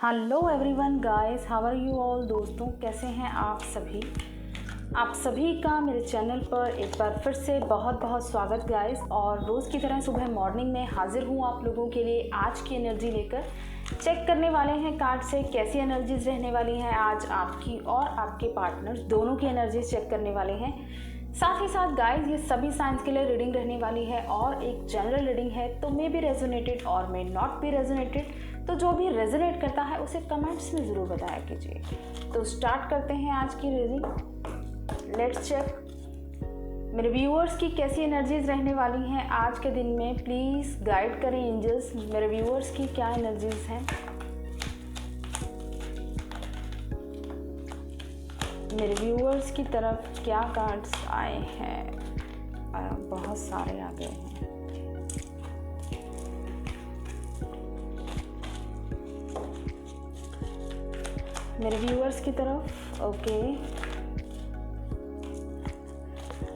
Hello everyone guys, how are you all. दोस्तों कैसे हैं आप सभी का मेरे चैनल पर एक बार फिर से बहुत बहुत स्वागत गाइस। और रोज़ की तरह सुबह मॉर्निंग में हाजिर हूँ आप लोगों के लिए आज की एनर्जी लेकर। चेक करने वाले हैं कार्ड से कैसी एनर्जीज रहने वाली हैं आज आपकी और आपके पार्टनर्स दोनों की एनर्जीज चेक करने वाले हैं। साथ ही साथ गाइस ये सभी साइंस के लिए रीडिंग रहने वाली है और एक जनरल रीडिंग है, तो मे बी रेजोनेटेड और मे नॉट बी रेजोनेटेड। तो जो भी रेजोनेट करता है उसे कमेंट्स में ज़रूर बताया कीजिए। तो स्टार्ट करते हैं आज की रीडिंग। लेट्स चेक मेरे व्यूअर्स की कैसी एनर्जीज रहने वाली हैं आज के दिन में। प्लीज़ गाइड करें एंजल्स, मेरे व्यूअर्स की क्या एनर्जीज हैं। मेरे व्यूअर्स की तरफ क्या कार्ड्स आए हैं। बहुत सारे आ गए हैं। मेरे व्यूअर्स की तरफ ओके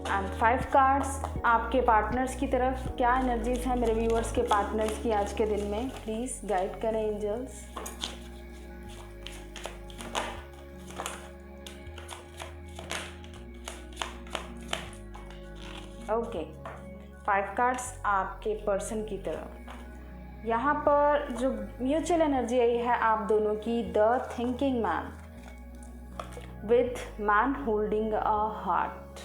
एंड 5 कार्ड्स आपके पार्टनर्स की तरफ क्या एनर्जीज हैं मेरे व्यूअर्स के पार्टनर्स की आज के दिन में। प्लीज़ गाइड करें एंजल्स। ओके 5 कार्ड्स आपके पर्सन की तरफ। यहाँ पर जो म्यूचुअल एनर्जी आई है आप दोनों की, the thinking man with man holding a heart,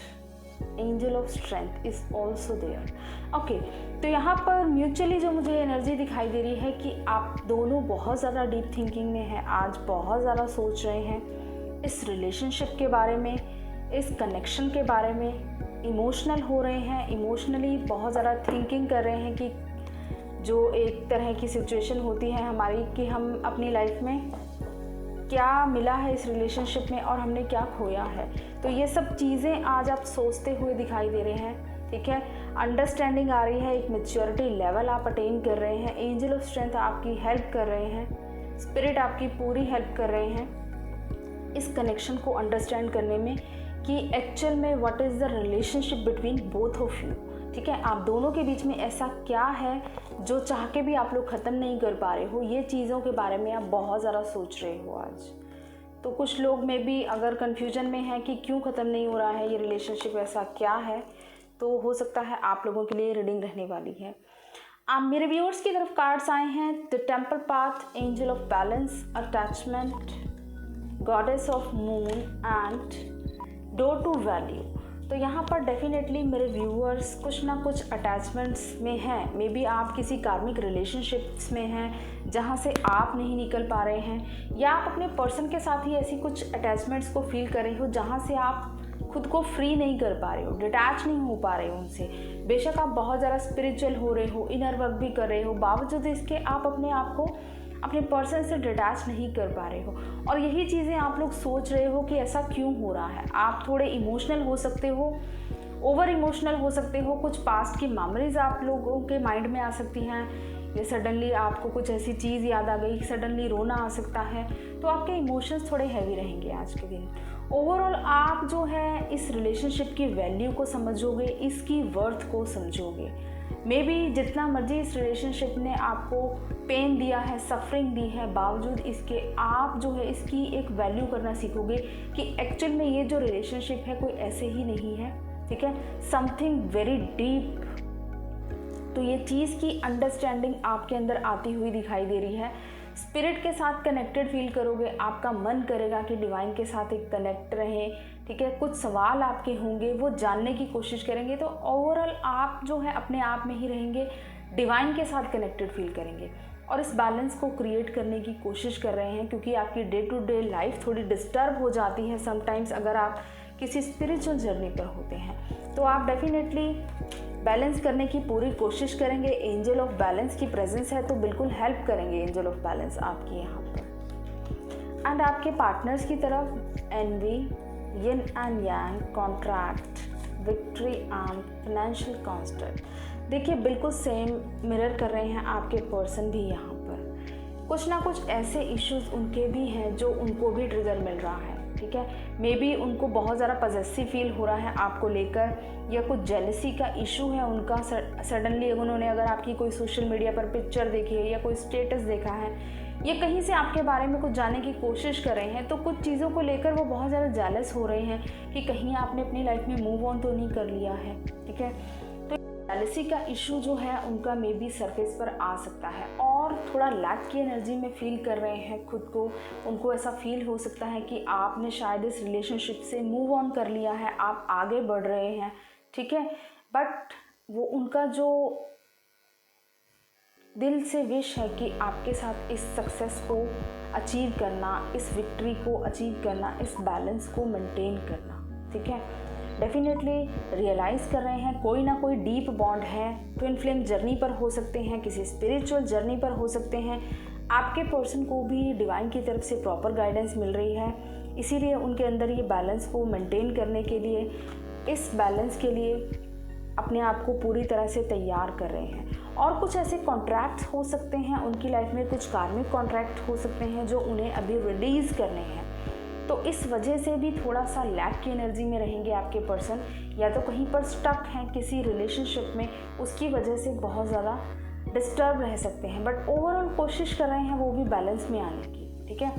angel of strength is also there. Okay, तो यहाँ पर म्यूचुअली जो मुझे एनर्जी दिखाई दे रही है कि आप दोनों बहुत ज़्यादा डीप थिंकिंग में हैं, आज बहुत ज़्यादा सोच रहे हैं इस रिलेशनशिप के बारे में, इस कनेक्शन के बारे में, इमोशनल हो रहे हैं, इमोशनली बहुत ज़्यादा थिंकिंग कर रहे हैं कि जो एक तरह की सिचुएशन होती है हमारी कि हम अपनी लाइफ में क्या मिला है इस रिलेशनशिप में और हमने क्या खोया है। तो ये सब चीज़ें आज आप सोचते हुए दिखाई दे रहे हैं, ठीक है। अंडरस्टैंडिंग आ रही है, एक मैच्योरिटी लेवल आप अटेन कर रहे हैं, एंजल ऑफ स्ट्रेंथ आपकी हेल्प कर रहे हैं, स्पिरिट आपकी पूरी हेल्प कर रहे हैं इस कनेक्शन को अंडरस्टैंड करने में कि एक्चुअल में what is the relationship between both of you, ठीक है। आप दोनों के बीच में ऐसा क्या है जो चाह के भी आप लोग ख़त्म नहीं कर पा रहे हो। ये चीज़ों के बारे में आप बहुत ज़्यादा सोच रहे हो आज। तो कुछ लोग में भी अगर कन्फ्यूजन में है कि क्यों ख़त्म नहीं हो रहा है ये रिलेशनशिप, ऐसा क्या है, तो हो सकता है आप लोगों के लिए रीडिंग रहने वाली है। आप मेरे व्यूअर्स की तरफ कार्ड्स आए हैं, the temple path, angel of balance, attachment, goddess of moon and door to value. तो यहाँ पर डेफिनेटली मेरे व्यूअर्स कुछ ना कुछ अटैचमेंट्स में हैं। मे बी आप किसी कार्मिक रिलेशनशिप्स में हैं जहाँ से आप नहीं निकल पा रहे हैं, या आप अपने पर्सन के साथ ही ऐसी कुछ अटैचमेंट्स को फील कर रहे हो जहाँ से आप खुद को फ्री नहीं कर पा रहे हो, डिटैच नहीं हो पा रहे हो उनसे। बेशक आप बहुत ज़्यादा स्पिरिचुअल हो रहे हो, इनर वर्क भी कर रहे हो, बावजूद इसके आप अपने आप को अपने पर्सन से डिटैच नहीं कर पा रहे हो। और यही चीज़ें आप लोग सोच रहे हो कि ऐसा क्यों हो रहा है। आप थोड़े इमोशनल हो सकते हो, ओवर इमोशनल हो सकते हो, कुछ पास्ट की मेमोरीज आप लोगों के माइंड में आ सकती हैं, या सडनली आपको कुछ ऐसी चीज़ याद आ गई, सडनली रोना आ सकता है। तो आपके इमोशंस थोड़े हैवी रहेंगे आज के दिन। ओवरऑल आप जो है इस रिलेशनशिप की वैल्यू को समझोगे, इसकी वर्थ को समझोगे। मे बी जितना मर्जी इस रिलेशनशिप ने आपको पेन दिया है, सफरिंग दी है, बावजूद इसके आप जो है इसकी एक वैल्यू करना सीखोगे कि एक्चुअल में ये जो रिलेशनशिप है कोई ऐसे ही नहीं है, ठीक है, समथिंग वेरी डीप। तो ये चीज़ की अंडरस्टैंडिंग आपके अंदर आती हुई दिखाई दे रही है। स्पिरिट के साथ कनेक्टेड फील करोगे, आपका मन करेगा कि डिवाइन के साथ एक कनेक्ट रहें, ठीक है। कुछ सवाल आपके होंगे, वो जानने की कोशिश करेंगे। तो ओवरऑल आप जो है अपने आप में ही रहेंगे, डिवाइन के साथ कनेक्टेड फील करेंगे और इस बैलेंस को क्रिएट करने की कोशिश कर रहे हैं, क्योंकि आपकी डे टू डे लाइफ थोड़ी डिस्टर्ब हो जाती है समटाइम्स अगर आप किसी स्पिरिचुअल जर्नी पर होते हैं। तो आप डेफिनेटली बैलेंस करने की पूरी कोशिश करेंगे। एंजल ऑफ बैलेंस की प्रेजेंस है तो बिल्कुल हेल्प करेंगे एंजल ऑफ बैलेंस आपकी यहाँ पर। एंड आपके पार्टनर्स की तरफ envy, yin and yang, contract, victory and financial constant. देखिए बिल्कुल सेम मिरर कर रहे हैं आपके पर्सन भी यहाँ पर। कुछ ना कुछ ऐसे इश्यूज उनके भी हैं जो उनको भी ट्रिगर मिल रहा है, ठीक है। मे बी उनको बहुत ज़्यादा पजेसिव फील हो रहा है आपको लेकर, या कुछ जेलसी का इशू है उनका। सडनली उन्होंने अगर आपकी कोई सोशल मीडिया पर पिक्चर देखी है या कोई स्टेटस देखा है ये कहीं से आपके बारे में कुछ जानने की कोशिश कर रहे हैं, तो कुछ चीज़ों को लेकर वो बहुत ज़्यादा जेलस हो रहे हैं कि कहीं आपने अपनी लाइफ में मूव ऑन तो नहीं कर लिया है। ठीक है, तो जेलसी का इशू जो है उनका मे बी सरफेस पर आ सकता है और थोड़ा लैक की एनर्जी में फील कर रहे हैं खुद को। उनको ऐसा फील हो सकता है कि आपने शायद इस रिलेशनशिप से मूव ऑन कर लिया है, आप आगे बढ़ रहे हैं। ठीक है, बट वो उनका जो दिल से विश है कि आपके साथ इस सक्सेस को अचीव करना, इस विक्ट्री को अचीव करना, इस बैलेंस को मेंटेन करना। ठीक है, डेफिनेटली रियलाइज़ कर रहे हैं कोई ना कोई डीप बॉन्ड है। ट्विन फ्लेम जर्नी पर हो सकते हैं, किसी स्पिरिचुअल जर्नी पर हो सकते हैं। आपके पर्सन को भी डिवाइन की तरफ से प्रॉपर गाइडेंस मिल रही है, इसीलिए उनके अंदर ये बैलेंस को मेंटेन करने के लिए, इस बैलेंस के लिए अपने आप को पूरी तरह से तैयार कर रहे हैं। और कुछ ऐसे कॉन्ट्रैक्ट्स हो सकते हैं उनकी लाइफ में, कुछ कार्मिक कॉन्ट्रैक्ट हो सकते हैं जो उन्हें अभी रिलीज़ करने हैं। तो इस वजह से भी थोड़ा सा लैक की एनर्जी में रहेंगे आपके पर्सन, या तो कहीं पर स्टक हैं किसी रिलेशनशिप में, उसकी वजह से बहुत ज़्यादा डिस्टर्ब रह सकते हैं। बट ओवरऑल कोशिश कर रहे हैं वो भी बैलेंस में आने की। ठीक है,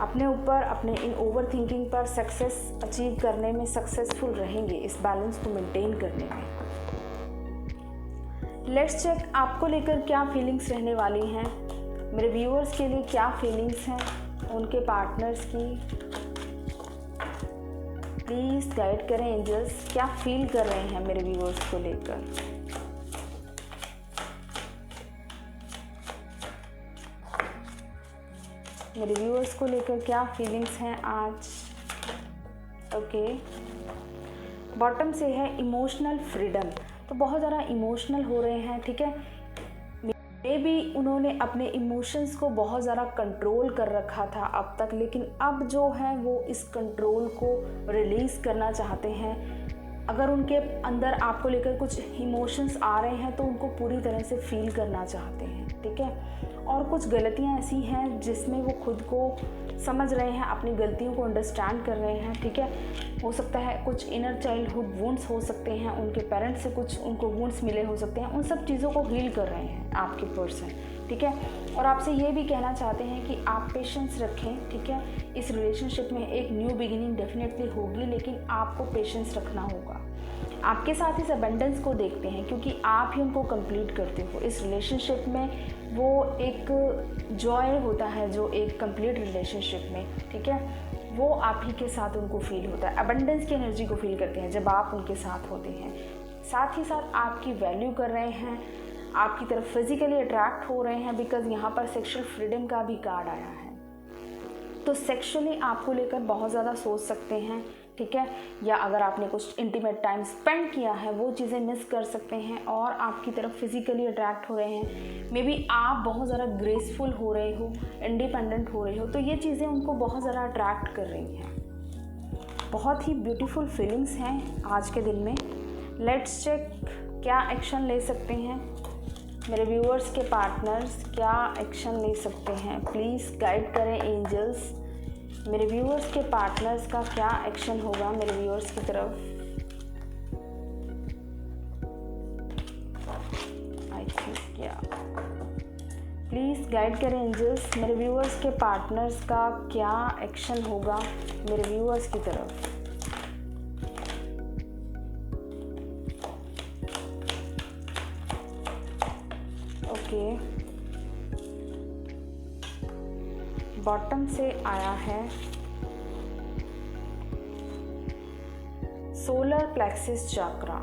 अपने ऊपर, अपने इन ओवर थिंकिंग पर सक्सेस अचीव करने में सक्सेसफुल रहेंगे, इस बैलेंस को मेंटेन करने में। लेट्स चेक आपको लेकर क्या फीलिंग्स रहने वाली हैं, मेरे व्यूअर्स के लिए क्या फीलिंग्स हैं उनके पार्टनर्स की। प्लीज़ गाइड करें एंजल्स, क्या फील कर रहे हैं मेरे व्यूअर्स को लेकर। मेरे व्यूअर्स को लेकर क्या फीलिंग्स हैं आज। ओके, बॉटम से है इमोशनल फ्रीडम, तो बहुत ज़्यादा इमोशनल हो रहे हैं। ठीक है, मे बी उन्होंने अपने इमोशंस को बहुत ज़्यादा कंट्रोल कर रखा था अब तक, लेकिन अब जो है वो इस कंट्रोल को रिलीज़ करना चाहते हैं। अगर उनके अंदर आपको लेकर कुछ इमोशंस आ रहे हैं तो उनको पूरी तरह से फील करना चाहते हैं। ठीक है, और कुछ गलतियां ऐसी हैं जिसमें वो खुद को समझ रहे हैं, अपनी गलतियों को अंडरस्टैंड कर रहे हैं। ठीक है, हो सकता है कुछ इनर चाइल्डहुड वुंड्स हो सकते हैं, उनके पेरेंट्स से कुछ उनको वुंड्स मिले हो सकते हैं, उन सब चीज़ों को हील कर रहे हैं आपके पर्सन। ठीक है, और आपसे ये भी कहना चाहते हैं कि आप पेशेंस रखें। ठीक है, इस रिलेशनशिप में एक न्यू बिगिनिंग डेफिनेटली होगी, लेकिन आपको पेशेंस रखना होगा। आपके साथ इस अबंडेंस को देखते हैं क्योंकि आप ही उनको कंप्लीट करते हो। इस रिलेशनशिप में वो एक जॉय होता है जो एक कंप्लीट रिलेशनशिप में, ठीक है, वो आप ही के साथ उनको फील होता है। अबंडेंस की एनर्जी को फील करते हैं जब आप उनके साथ होते हैं। साथ ही साथ आपकी वैल्यू कर रहे हैं, आपकी तरफ फिजिकली अट्रैक्ट हो रहे हैं, बिकॉज यहाँ पर सेक्सुअल फ्रीडम का भी कार्ड आया है। तो सेक्सुअली आपको लेकर बहुत ज़्यादा सोच सकते हैं। ठीक है, या अगर आपने कुछ इंटीमेट टाइम स्पेंड किया है वो चीज़ें मिस कर सकते हैं और आपकी तरफ फिजिकली अट्रैक्ट हो रहे हैं। मे बी आप बहुत ज़्यादा ग्रेसफुल हो रहे हो, इंडिपेंडेंट हो रहे हो, तो ये चीज़ें उनको बहुत ज़्यादा अट्रैक्ट कर रही हैं। बहुत ही ब्यूटीफुल फीलिंग्स हैं आज के दिन में। लेट्स चेक क्या एक्शन ले सकते हैं मेरे व्यूअर्स के पार्टनर्स, क्या एक्शन ले सकते हैं। प्लीज़ गाइड करें एंजल्स, मेरे व्यूअर्स के पार्टनर्स का क्या एक्शन होगा मेरे व्यूअर्स की तरफ। आई थिंक क्या, प्लीज़ गाइड करें एंजल्स, मेरे व्यूअर्स के पार्टनर्स का क्या एक्शन होगा मेरे व्यूअर्स की तरफ। ओके, बॉटम से आया है सोलर प्लेक्सिस चक्रा।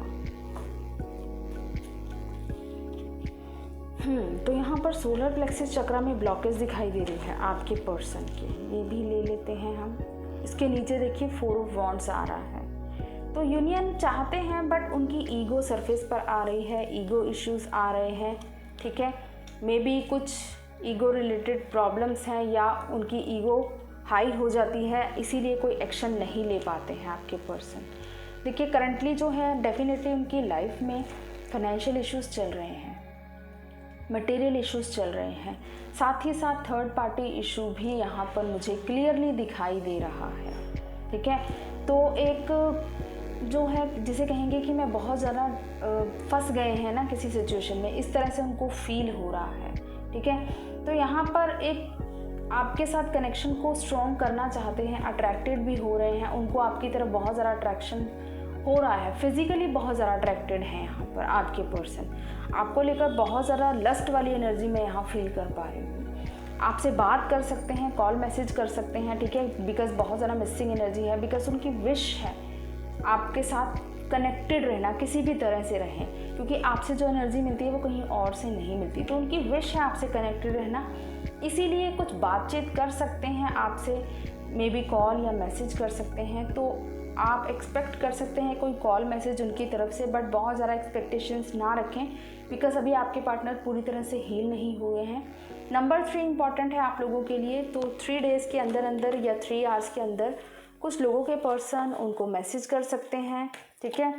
तो यहाँ पर सोलर प्लेक्सिस चक्रा में ब्लॉकेज दिखाई दे रही है आपके पर्सन के। ये भी ले लेते हैं हम। इसके नीचे देखिए 4 ऑफ वॉन्ड्स आ रहा है। तो यूनियन चाहते हैं बट उनकी ईगो सरफेस पर आ रही है, ईगो इश्यूज आ रहे हैं। ठीक है, मे बी कुछ ईगो रिलेटेड प्रॉब्लम्स हैं या उनकी ईगो हाई हो जाती है, इसीलिए कोई एक्शन नहीं ले पाते हैं आपके पर्सन। देखिए करंटली जो है डेफिनेटली उनकी लाइफ में फाइनेंशियल इश्यूज चल रहे हैं, मटेरियल इश्यूज चल रहे हैं, साथ ही साथ थर्ड पार्टी इशू भी यहाँ पर मुझे क्लियरली दिखाई दे रहा है। ठीक है, तो एक जो है जिसे कहेंगे कि मैं बहुत ज़्यादा फंस गए हैं ना किसी सिचुएशन में, इस तरह से उनको फील हो रहा है। ठीक है, तो यहाँ पर एक आपके साथ कनेक्शन को स्ट्रॉन्ग करना चाहते हैं, अट्रैक्टेड भी हो रहे हैं, उनको आपकी तरफ बहुत ज़्यादा अट्रैक्शन हो रहा है, फिजिकली बहुत ज़्यादा अट्रैक्टेड हैं यहाँ पर आपके पर्सन। आपको लेकर बहुत ज़्यादा लस्ट वाली एनर्जी मैं यहाँ फील कर पा रही हूँ। आपसे बात कर सकते हैं, कॉल मैसेज कर सकते हैं, ठीक है, बिकॉज बहुत ज़्यादा मिसिंग एनर्जी है, बिकॉज उनकी विश है आपके साथ कनेक्टेड रहना, किसी भी तरह से रहें, क्योंकि आपसे जो एनर्जी मिलती है वो कहीं और से नहीं मिलती, तो उनकी विश है आपसे कनेक्टेड रहना, इसीलिए कुछ बातचीत कर सकते हैं आपसे, मे बी कॉल या मैसेज कर सकते हैं। तो आप एक्सपेक्ट कर सकते हैं कोई कॉल मैसेज उनकी तरफ से, बट बहुत ज़्यादा एक्सपेक्टेशंस ना रखें, बिकॉज अभी आपके पार्टनर पूरी तरह से हील नहीं हुए हैं। नंबर 3 इंपॉर्टेंट है आप लोगों के लिए, तो 3 डेज़ के अंदर अंदर या 3 आवर्स के अंदर कुछ लोगों के पर्सन उनको मैसेज कर सकते हैं, ठीक है,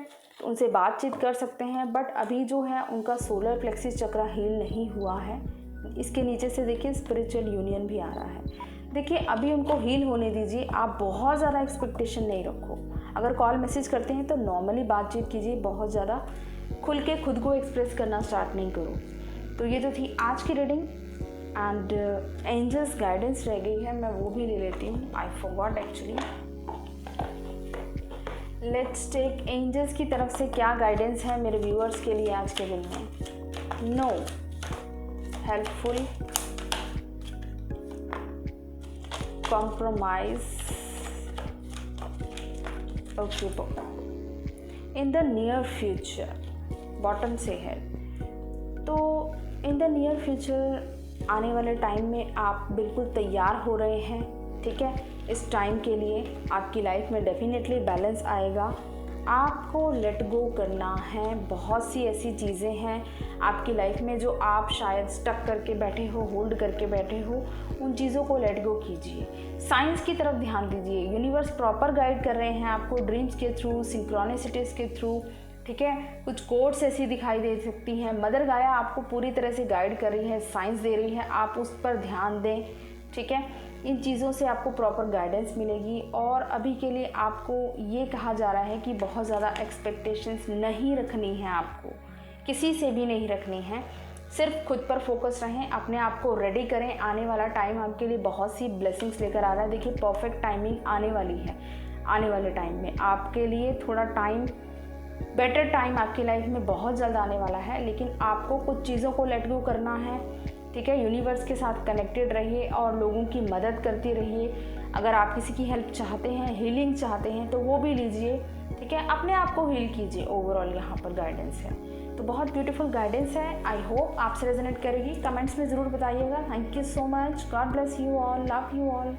उनसे बातचीत कर सकते हैं, बट अभी जो है उनका सोलर प्लेक्सिस चक्र हील नहीं हुआ है। इसके नीचे से देखिए स्पिरिचुअल यूनियन भी आ रहा है। देखिए अभी उनको हील होने दीजिए, आप बहुत ज़्यादा एक्सपेक्टेशन नहीं रखो। अगर कॉल मैसेज करते हैं तो नॉर्मली बातचीत कीजिए, बहुत ज़्यादा खुल के खुद को एक्सप्रेस करना स्टार्ट नहीं करो। तो ये जो थी आज की रीडिंग, एंड एंजल्स गाइडेंस रह गई है, मैं वो भी ले लेती हूँ, I forgot actually. Let's take angels की तरफ से क्या गाइडेंस है मेरे व्यूअर्स के लिए आज के दिन में। No, helpful, compromise, okay, in the near future, bottom से है, तो इन द नियर फ्यूचर आने वाले टाइम में आप बिल्कुल तैयार हो रहे हैं, ठीक है, इस टाइम के लिए आपकी लाइफ में डेफिनेटली बैलेंस आएगा। आपको लेट गो करना है, बहुत सी ऐसी चीज़ें हैं आपकी लाइफ में जो आप शायद स्टक करके बैठे हो, होल्ड करके बैठे हो, उन चीज़ों को लेट गो कीजिए, साइंस की तरफ ध्यान दीजिए। यूनिवर्स प्रॉपर गाइड कर रहे हैं आपको ड्रीम्स के थ्रू, सिंक्रोनिसिटीज़ के थ्रू, ठीक है, कुछ कोड्स ऐसी दिखाई दे सकती हैं, मदर गाया आपको पूरी तरह से गाइड कर रही है, साइंस दे रही है, आप उस पर ध्यान दें, ठीक है, इन चीज़ों से आपको प्रॉपर गाइडेंस मिलेगी। और अभी के लिए आपको ये कहा जा रहा है कि बहुत ज़्यादा एक्सपेक्टेशंस नहीं रखनी है, आपको किसी से भी नहीं रखनी है, सिर्फ खुद पर फोकस रहें, अपने आप को रेडी करें। आने वाला टाइम आपके लिए बहुत सी ब्लेसिंग्स लेकर आ रहा है। देखिए परफेक्ट टाइमिंग आने वाली है, आने वाले टाइम में आपके लिए थोड़ा टाइम, बेटर टाइम आपकी लाइफ में बहुत जल्द आने वाला है, लेकिन आपको कुछ चीज़ों को लेट गो करना है, ठीक है। यूनिवर्स के साथ कनेक्टेड रहिए और लोगों की मदद करते रहिए। अगर आप किसी की हेल्प चाहते हैं, हीलिंग चाहते हैं, तो वो भी लीजिए, ठीक है, अपने आप को हील कीजिए। ओवरऑल यहाँ पर गाइडेंस है, तो बहुत ब्यूटीफुल गाइडेंस है। आई होप आपसे रेजोनेट करेगी। कमेंट्स में ज़रूर बताइएगा। Thank you so much, God bless you all, love you all.